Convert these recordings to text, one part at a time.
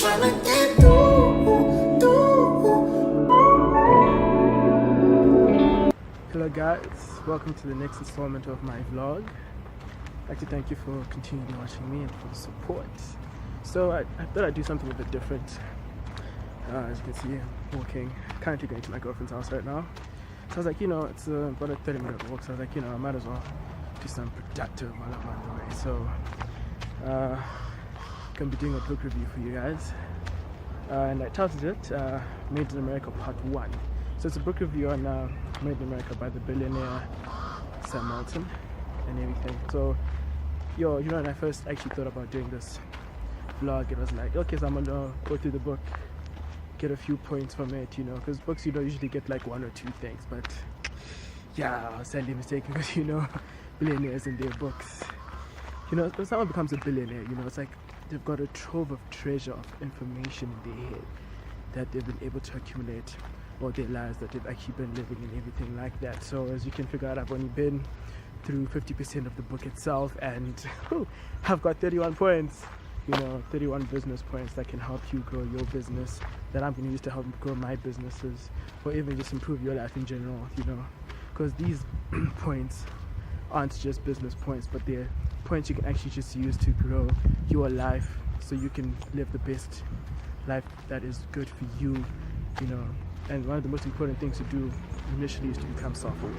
Hello guys, welcome to the next installment of my vlog. I'd like to thank you for continuing watching me and for the support. So I thought I'd do something a bit different. As you can see, I'm walking, currently going to my girlfriend's house right now. So I was like, it's about a 30-minute walk, so I was like, I might as well do something productive while I'm on the way. So gonna be doing a book review for you guys. And I titled it Made in America Part 1. So it's a book review on Made in America by the Billionaire, Sam Walton, and everything. So, when I first actually thought about doing this vlog, it was like, okay, so I'm gonna go through the book, get a few points from it, because books you don't usually get like one or two things, but yeah, I was sadly mistaken because billionaires in their books, when someone becomes a billionaire, it's like they've got a trove of treasure of information in their head that they've been able to accumulate all their lives that they've actually been living and everything like that. So as you can figure out, I've only been through 50% of the book itself, and I've got 31 points, 31 business points that can help you grow your business, that I'm going to use to help grow my businesses, or even just improve your life in general, because these points aren't just business points, but they're points you can actually just use to grow your life so you can live the best life that is good for you, And one of the most important things to do initially is to become self-aware.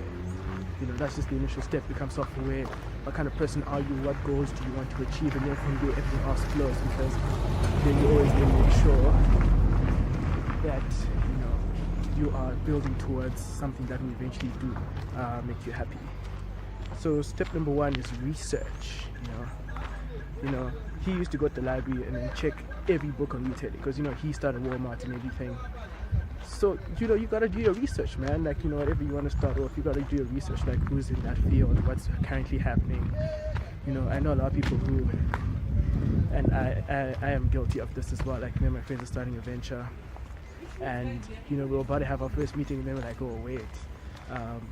That's just the initial step. Become self-aware. What kind of person are you? What goals do you want to achieve? And then from there, everything else flows, because then you always then make sure that you are building towards something that will eventually do make you happy. So step number one is research. He used to go to the library and then check every book on retailing, because he started Walmart and everything. So you gotta do your research, man. Like whatever you want to start off, you gotta do your research. Like who's in that field, what's currently happening. I know a lot of people who, and I am guilty of this as well. Like me and my friends are starting a venture, and we were about to have our first meeting, and then we're like, oh wait,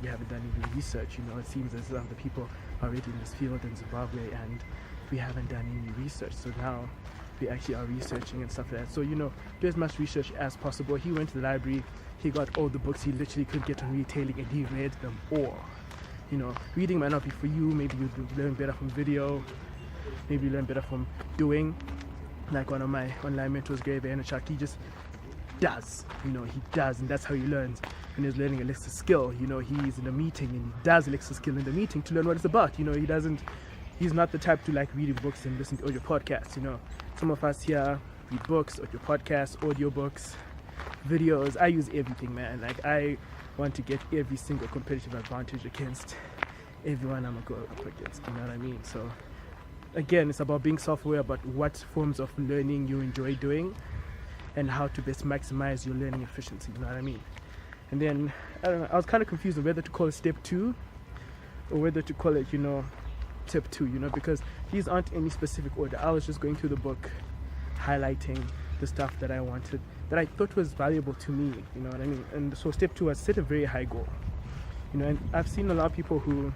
we haven't done any research. It seems as though the people are already in this field in Zimbabwe, and we haven't done any research. So now we actually are researching and stuff like that. So do as much research as possible. He went to the library, he got all the books he literally could get on retailing, and he read them all. Reading might not be for you. Maybe you learn better from video, maybe you learn better from doing, like one of my online mentors, Gary Vaynerchuk. He just does, he does, and that's how he learns. When he's learning a Alexa skill, he's in a meeting and he does Alexa skill in the meeting to learn what it's about. He's not the type to like read books and listen to audio podcasts. Some of us here read books, audio podcasts, audiobooks, videos. I use everything, man. Like I want to get every single competitive advantage against everyone I'm going up against. You know what I mean? So again, it's about being self-aware about what forms of learning you enjoy doing and how to best maximize your learning efficiency. You know what I mean? And then I don't know. I was kind of confused on whether to call it step 2 or whether to call it, tip 2, because these aren't any specific order. I was just going through the book, highlighting the stuff that I wanted, that I thought was valuable to me, you know what I mean? And so step 2 was set a very high goal, and I've seen a lot of people who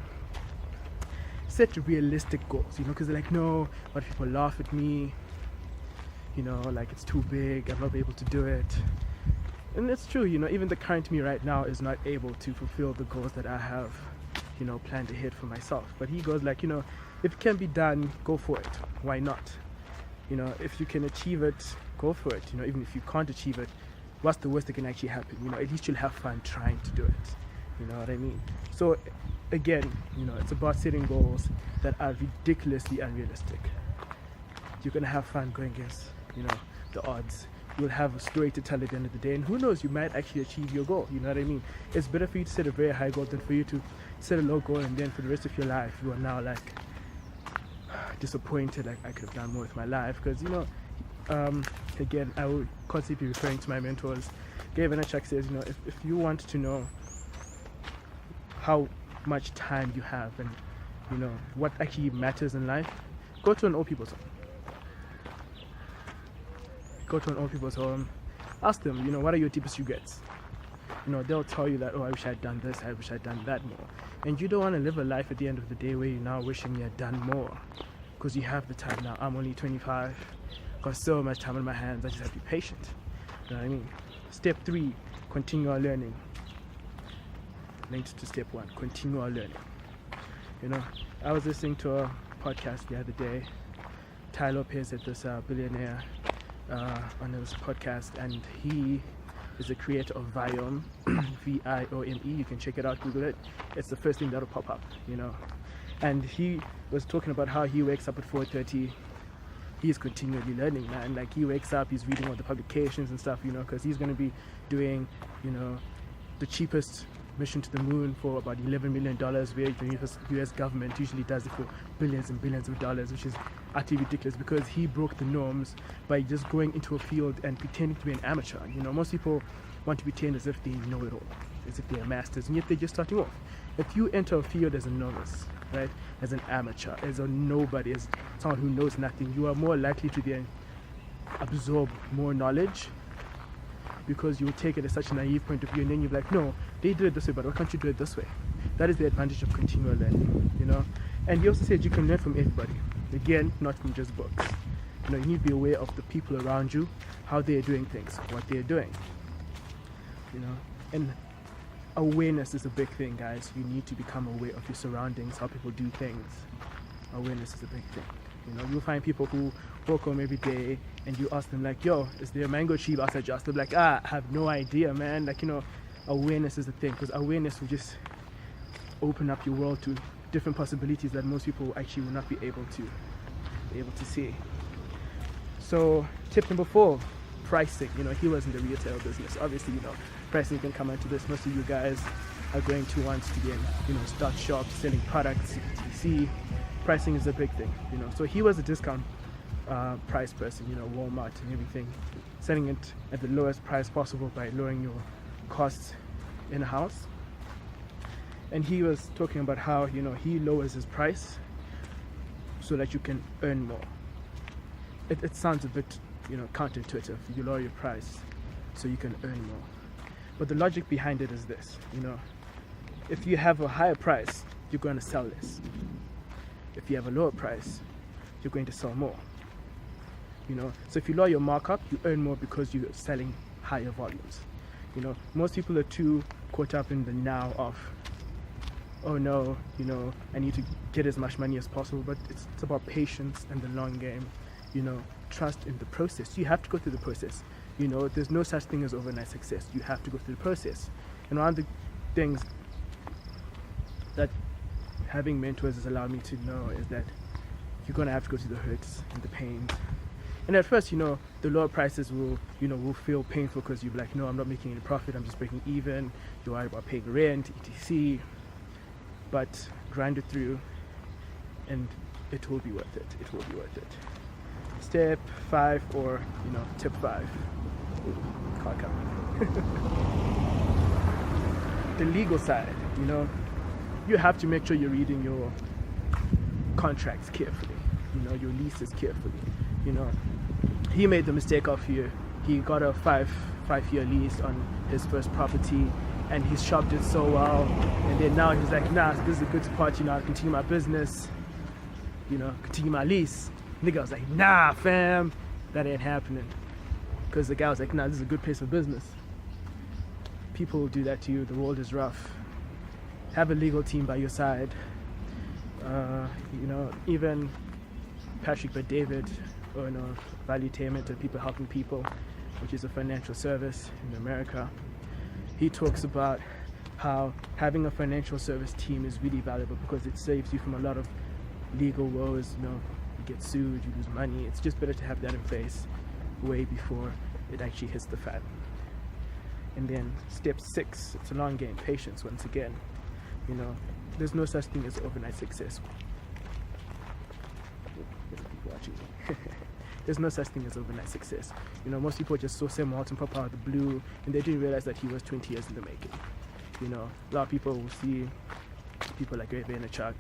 set realistic goals, because they're like, no, what if people laugh at me, like it's too big, I'm not able to do it. And it's true, even the current me right now is not able to fulfill the goals that I have planned ahead for myself. But he goes like, if it can be done, go for it. Why not? If you can achieve it, go for it. Even if you can't achieve it, what's the worst that can actually happen? At least you'll have fun trying to do it. You know what I mean? So again, it's about setting goals that are ridiculously unrealistic. You're gonna have fun going against, the odds. You'll have a story to tell at the end of the day, and who knows, you might actually achieve your goal. You know what I mean? It's better for you to set a very high goal than for you to set a low goal, and then for the rest of your life you are now like disappointed, like I could have done more with my life. Because again, I will constantly be referring to my mentors. Gary Vaynerchuk says, if you want to know how much time you have and what actually matters in life, go to an old people's home. Go to an old people's home, ask them, what are your deepest regrets? They'll tell you that, oh, I wish I'd done this, I wish I'd done that more. And you don't want to live a life at the end of the day where you're now wishing you had done more, because you have the time now. I'm only 25, got so much time on my hands. I just have to be patient. You know what I mean? Step 3, continual learning. Linked to step 1, continual learning. You know, I was listening to a podcast the other day. Ty Lopez at this Billionaire on his podcast, and he is the creator of Viome, Viome. You can check it out, Google it. It's the first thing that'll pop up, you know. And he was talking about how he wakes up at 4:30. He's continually learning, man. Like, he wakes up, he's reading all the publications and stuff, you know, because he's going to be doing, you know, the cheapest mission to the moon for about $11 million, where the US government usually does it for billions and billions of dollars, which is utterly ridiculous, because he broke the norms by just going into a field and pretending to be an amateur. You know, most people want to pretend as if they know it all, as if they're masters, and yet they're just starting off. If you enter a field as a novice, right, as an amateur, as a nobody, as someone who knows nothing, you are more likely to then absorb more knowledge, because you will take it as such a naive point of view, and then you're like, no, they did it this way, but why can't you do it this way? That is the advantage of continual learning, you know. And he also said you can learn from everybody, again, not from just books. You know, you need to be aware of the people around you, how they're doing things, what they're doing, you know. And awareness is a big thing, guys. You need to become aware of your surroundings, how people do things. Awareness is a big thing. You know, you'll find people who walk home every day, and you ask them like, yo, is there a mango tree outside your house? They're like, I have no idea, man. Like, you know, awareness is the thing, because awareness will just open up your world to different possibilities that most people actually will not be able to see. So tip number 4, pricing. You know, he was in the retail business. Obviously, you know, pricing can come into this. Most of you guys are going to want to get, you know, start shops, selling products, etc. Pricing is a big thing, you know. So he was a discount price person, you know, Walmart and everything, selling it at the lowest price possible by lowering your costs in a house. And he was talking about how, you know, he lowers his price so that you can earn more. It sounds a bit, you know, counterintuitive. You lower your price so you can earn more. But the logic behind it is this, you know, if you have a higher price, you're going to sell less. If you have a lower price, you're going to sell more. You know, so if you lower your markup, you earn more because you're selling higher volumes. You know, most people are too caught up in the now of, oh no, you know, I need to get as much money as possible. But it's about patience and the long game. You know, trust in the process. You have to go through the process. You know, there's no such thing as overnight success. You have to go through the process. And one of the things that having mentors has allowed me to know is that you're going to have to go through the hurts and the pains. And at first, you know, the lower prices will feel painful, because you're like, no, I'm not making any profit, I'm just breaking even. You're worried about paying rent, etc. But grind it through, and it will be worth it. It will be worth it. Step 5, or, you know, tip 5. Ooh, car coming. The legal side, you know, you have to make sure you're reading your contracts carefully, you know, your leases carefully. You know, he made the mistake of he got a five-year lease on his first property, and he shopped it so well, and then now he's like, nah, this is a good spot, you know, I'll continue my business, you know, continue my lease. Nigga was like, nah, fam, that ain't happening, because the guy was like, nah, this is a good place for business. People will do that to you. The world is rough. Have a legal team by your side. You know, even Patrick Bet-David, or, you know, Valuetainment, and people helping people, which is a financial service in America. He talks about how having a financial service team is really valuable, because it saves you from a lot of legal woes. You know, you get sued, you lose money. It's just better to have that in place way before it actually hits the fan. And then step 6, it's a long game, patience once again. You know, there's no such thing as overnight success. There's no such thing as overnight success. You know, most people just saw Sam Walton pop out of the blue, and they didn't realize that he was 20 years in the making. You know, a lot of people will see people like Ray Vaynerchuk,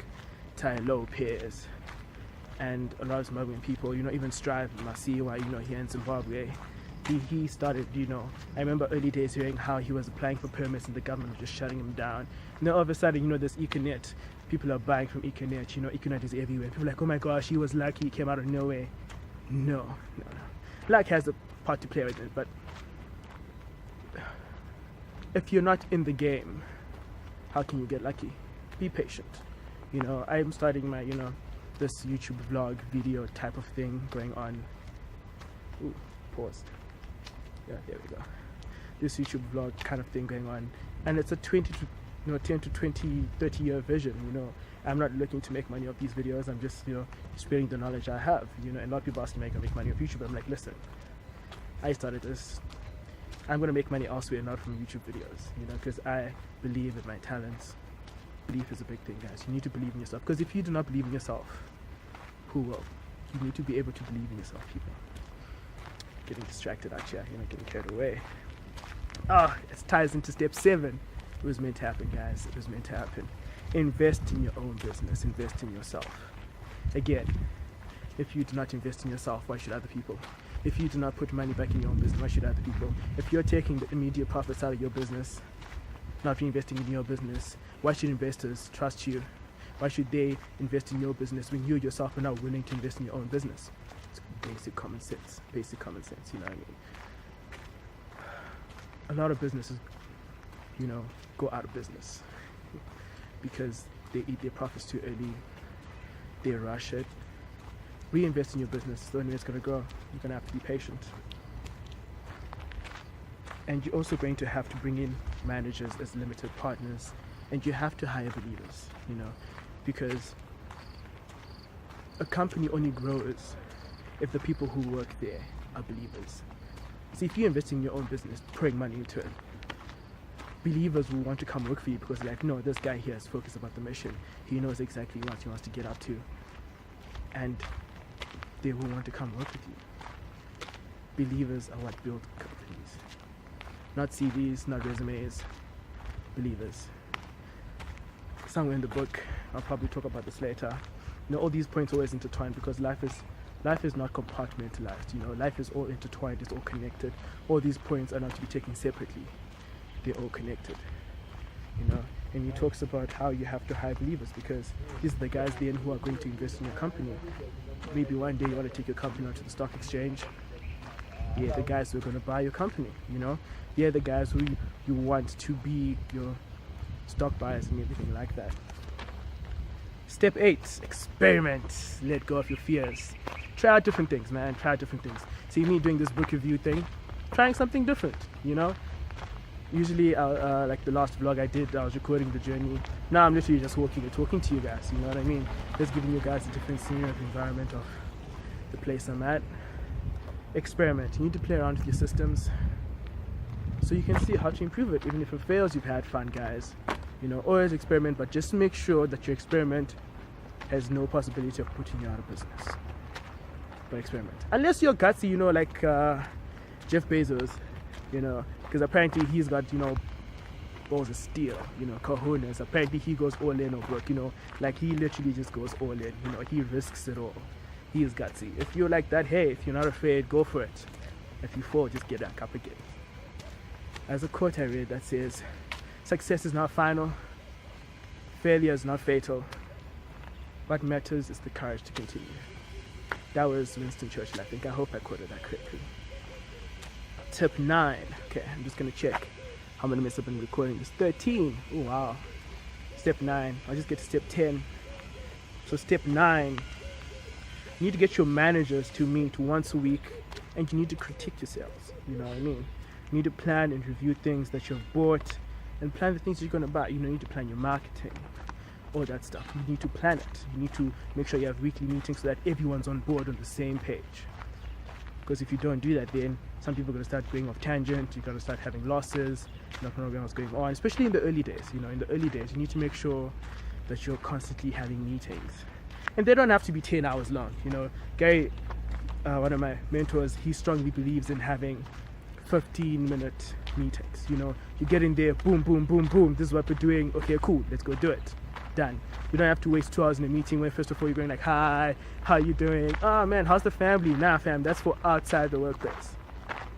Ty Lopez, and a lot of Zimbabwean people, you know, even Strive, Masiwa, you know, here in Zimbabwe. He started, you know, I remember early days hearing how he was applying for permits and the government was just shutting him down. And then all of a sudden, you know, there's Econet. People are buying from Econet. You know, Econet is everywhere. People are like, oh my gosh, he was lucky, he came out of nowhere. No. luck has a part to play with it, but if you're not in the game, how can you get lucky? Be patient. You know, I'm starting my, you know, this YouTube vlog video type of thing going on. Ooh, paused. Yeah, there we go. This YouTube vlog kind of thing going on, and it's a 10 to 20, 30 year vision. You know, I'm not looking to make money off these videos. I'm just, you know, spreading the knowledge I have. You know, and a lot of people ask me, "Can I make money off YouTube?" But I'm like, listen, I started this. I'm gonna make money elsewhere, not from YouTube videos. You know, because I believe in my talents. Belief is a big thing, guys. You need to believe in yourself, because if you do not believe in yourself, who will? You need to be able to believe in yourself, people. Getting distracted out here, you know, getting carried away. It ties into step 7. It was meant to happen, guys. It was meant to happen. Invest in your own business. Invest in yourself. Again, if you do not invest in yourself, why should other people? If you do not put money back in your own business, why should other people? If you're taking the immediate profits out of your business, not reinvesting in your business, why should investors trust you? Why should they invest in your business when you yourself are not willing to invest in your own business? It's basic common sense. Basic common sense, you know what I mean? A lot of businesses, you know, go out of business because they eat their profits too early. They rush it. Reinvest in your business. It's the only way it's going to grow. You're going to have to be patient. And you're also going to have to bring in managers as limited partners, and you have to hire believers, you know, because a company only grows if the people who work there are believers. See, if you invest in your own business, pouring money into it, believers will want to come work for you because they're like, no, this guy here is focused about the mission. He knows exactly what he wants to get up to, and they will want to come work with you. Believers are what build companies. Not CVs, not resumes, believers. Somewhere in the book, I'll probably talk about this later. You know, all these points always intertwined because life is not compartmentalized. You know, life is all intertwined, it's all connected. All these points are not to be taken separately. They're all connected. You know, and he talks about how you have to hire believers because these are the guys then who are going to invest in your company. Maybe one day you want to take your company onto the stock exchange. Yeah, the guys who are going to buy your company, you know. Yeah, the guys who you want to be your stock buyers and everything like that. Step 8, experiment. Let go of your fears. Try out different things, man. Try out different things. See me doing this book review thing, trying something different, you know. Usually, like the last vlog I did, I was recording the journey. Now I'm literally just walking and talking to you guys, you know what I mean? Just giving you guys a different scenery of the environment of the place I'm at. Experiment. You need to play around with your systems so you can see how to improve it. Even if it fails, you've had fun, guys. You know, always experiment, but just make sure that your experiment has no possibility of putting you out of business. But experiment. Unless you're gutsy, you know, like Jeff Bezos, you know, because apparently he's got, you know, balls of steel, you know, cojones. Apparently he goes all in or broke, you know, like he literally just goes all in, you know, he risks it all. He is gutsy. If you're like that, hey, if you're not afraid, go for it. If you fall, just get back up again. As a quote I read that says, success is not final, failure is not fatal. What matters is the courage to continue. That was Winston Churchill, I think. I hope I quoted that correctly. Tip 9. Okay, I'm just going to check how many minutes I've been recording. It's 13. Oh, wow. Step 9. I'll just get to step 10. So step 9. You need to get your managers to meet once a week, and you need to critique yourselves. You know what I mean? You need to plan and review things that you've bought and plan the things you're going to buy. You know, you need to plan your marketing, all that stuff. You need to plan it. You need to make sure you have weekly meetings so that everyone's on board on the same page. Because if you don't do that, then some people are going to start going off tangent. You're going to start having losses. You're not going to know what's going on, especially in the early days. You know, in the early days, you need to make sure that you're constantly having meetings. And they don't have to be 10 hours long. You know, Gary, one of my mentors, he strongly believes in having 15-minute meetings. You know, you get in there, boom, boom, boom, boom. This is what we're doing. Okay, cool. Let's go do it. Done. You don't have to waste 2 hours in a meeting where first of all you're going like, hi, how you doing? Oh man, how's the family? Nah, fam, that's for outside the workplace.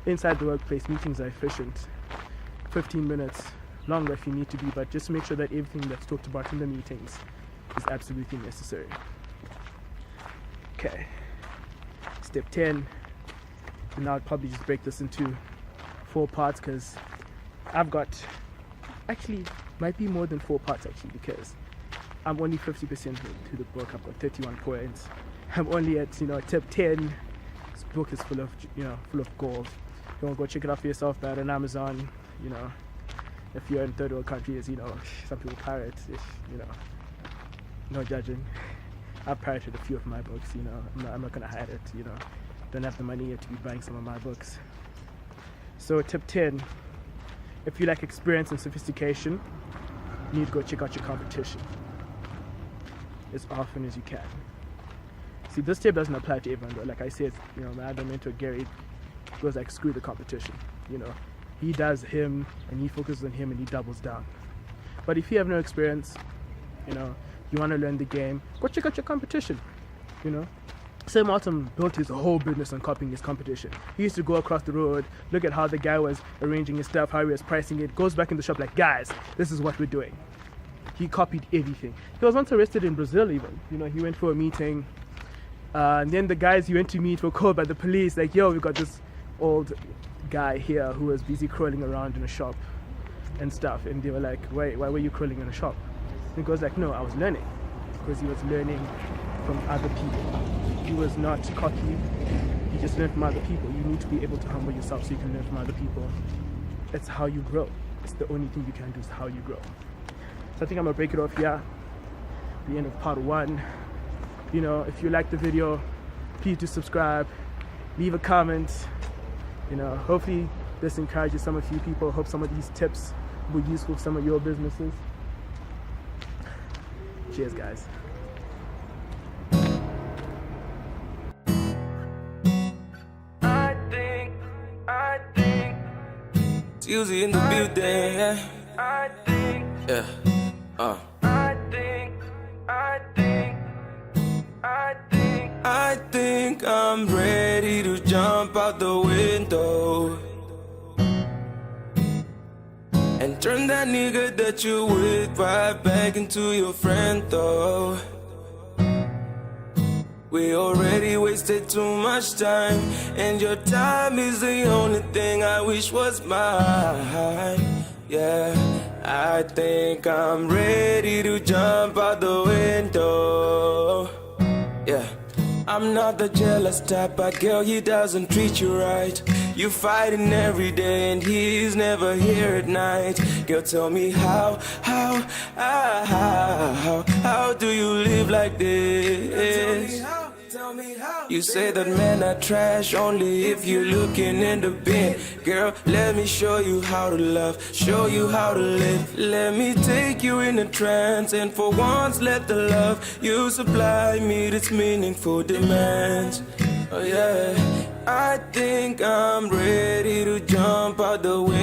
Inside the workplace, meetings are efficient. 15 minutes, longer if you need to be, but just make sure that everything that's talked about in the meetings is absolutely necessary. Okay. Step 10. And I'll probably just break this into 4 parts because I've got, actually, might be more than 4 parts actually, because I'm only 50% to the book. I've got 31 points. I'm only at, tip 10. This book is full of, full of gold. You want to go check it out for yourself, buy it on Amazon. If you're in third world countries, some people pirate, no judging. I've pirated a few of my books, I'm not gonna hide it, don't have the money yet to be buying some of my books. So tip 10, if you like experience and sophistication, you need to go check out your competition as often as you can. See, this tip doesn't apply to everyone though. Like I said, my other mentor Gary goes like, screw the competition, he does him and he focuses on him and he doubles down. But if you have no experience, you want to learn the game, go check out your competition. Sam Walton built his whole business on copying his competition. He used to go across the road, look at how the guy was arranging his stuff, how he was pricing it, goes back in the shop like, guys, this is what we're doing. He copied everything. He was once arrested in Brazil even. He went for a meeting, and then the guys he went to meet were called by the police, like, yo, we got this old guy here who was busy crawling around in a shop and stuff. And they were like, wait, why were you crawling in a shop? And he goes like, no, I was learning. Because he was learning from other people. He was not cocky. He just learned from other people. You need to be able to humble yourself so you can learn from other people. It's how you grow. It's the only thing you can do is how you grow. So I think I'm gonna break it off here. The end of part 1. If you like the video, please do subscribe, leave a comment. Hopefully this encourages some of you people. Hope some of these tips will be useful for some of your businesses. Cheers, guys. I think it's Hillzy in the building. I think, yeah. I think I'm ready to jump out the window and turn that nigga that you with right back into your friend though. We already wasted too much time, and your time is the only thing I wish was mine. Yeah, I think I'm ready to jump out the window. Yeah, I'm not the jealous type, but girl, he doesn't treat you right. You fighting every day and he's never here at night. Girl, tell me how do you live like this? Tell me how. You say that men are trash only if you're looking in the bin. Girl, let me show you how to love, show you how to live. Let me take you in a trance, and for once let the love you supply meet its meaningful demands. Oh yeah, I think I'm ready to jump out the window.